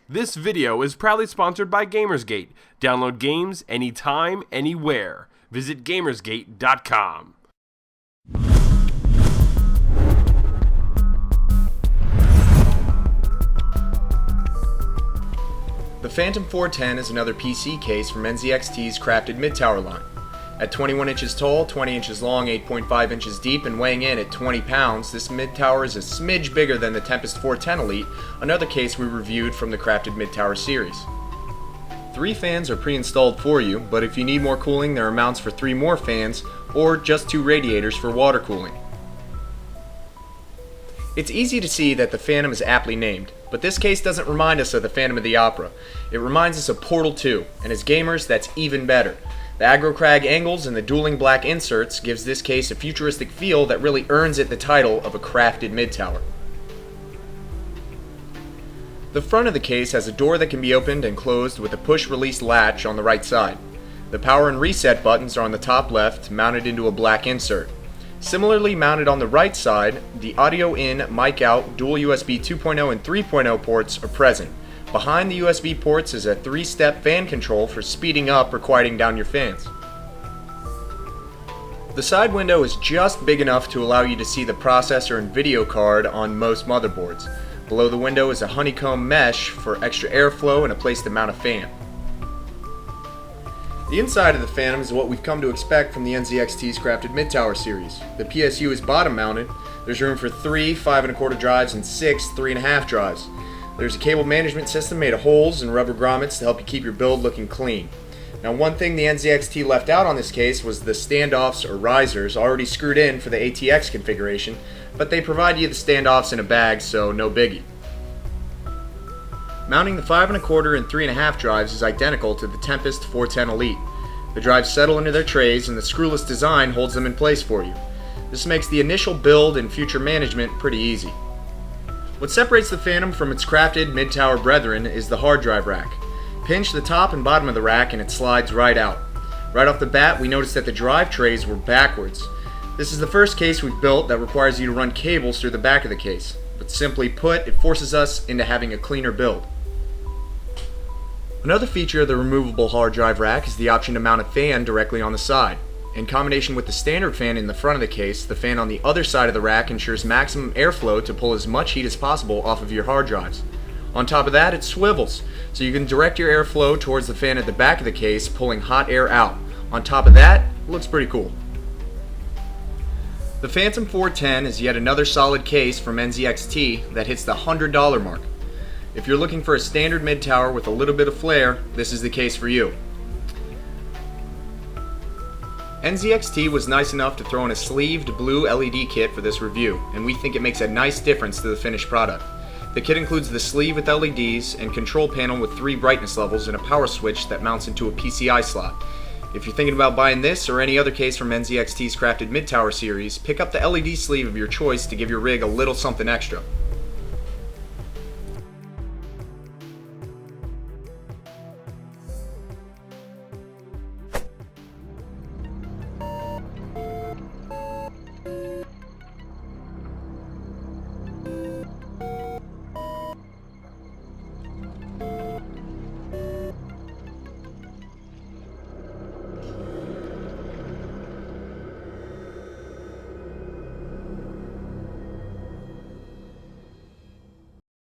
This video is proudly sponsored by Gamersgate. Download games anytime, anywhere. Visit Gamersgate.com. The Phantom 410 is another PC case from NZXT's crafted mid-tower line. At 21 inches tall, 20 inches long, 8.5 inches deep, and weighing in at 20 pounds, this mid-tower is a smidge bigger than the Tempest 410 Elite, another case we reviewed from the crafted mid-tower series. 3 fans are pre-installed for you, but if you need more cooling, there are mounts for 3 more fans, or just 2 radiators for water cooling. It's easy to see that the Phantom is aptly named, but this case doesn't remind us of the Phantom of the Opera. It reminds us of Portal 2, and as gamers, that's even better. The aggro crag angles and the dueling black inserts gives this case a futuristic feel that really earns it the title of a crafted mid-tower. The front of the case has a door that can be opened and closed with a push-release latch on the right side. The power and reset buttons are on the top left, mounted into a black insert. Similarly mounted on the right side, the audio in, mic out, dual USB 2.0 and 3.0 ports are present. Behind the USB ports is a 3-step fan control for speeding up or quieting down your fans. The side window is just big enough to allow you to see the processor and video card on most motherboards. Below the window is a honeycomb mesh for extra airflow and a place to mount a fan. The inside of the Phantom is what we've come to expect from the NZXT's crafted mid-tower series. The PSU is bottom mounted. There's room for 3 5.25 drives and 6 3.5 drives. There's a cable management system made of holes and rubber grommets to help you keep your build looking clean. Now, one thing the NZXT left out on this case was the standoffs or risers already screwed in for the ATX configuration, but they provide you the standoffs in a bag, so no biggie. Mounting the 5.25 and 3.5 drives is identical to the Tempest 410 Elite. The drives settle into their trays and the screwless design holds them in place for you. This makes the initial build and future management pretty easy. What separates the Phantom from its crafted mid-tower brethren is the hard drive rack. Pinch the top and bottom of the rack and it slides right out. Right off the bat, we noticed that the drive trays were backwards. This is the first case we've built that requires you to run cables through the back of the case, but simply put, it forces us into having a cleaner build. Another feature of the removable hard drive rack is the option to mount a fan directly on the side. In combination with the standard fan in the front of the case, the fan on the other side of the rack ensures maximum airflow to pull as much heat as possible off of your hard drives. On top of that, it swivels, so you can direct your airflow towards the fan at the back of the case, pulling hot air out. On top of that, it looks pretty cool. The Phantom 410 is yet another solid case from NZXT that hits the $100 mark. If you're looking for a standard mid-tower with a little bit of flair, this is the case for you. NZXT was nice enough to throw in a sleeved blue LED kit for this review, and we think it makes a nice difference to the finished product. The kit includes the sleeve with LEDs and control panel with 3 brightness levels and a power switch that mounts into a PCI slot. If you're thinking about buying this or any other case from NZXT's crafted mid-tower series, pick up the LED sleeve of your choice to give your rig a little something extra.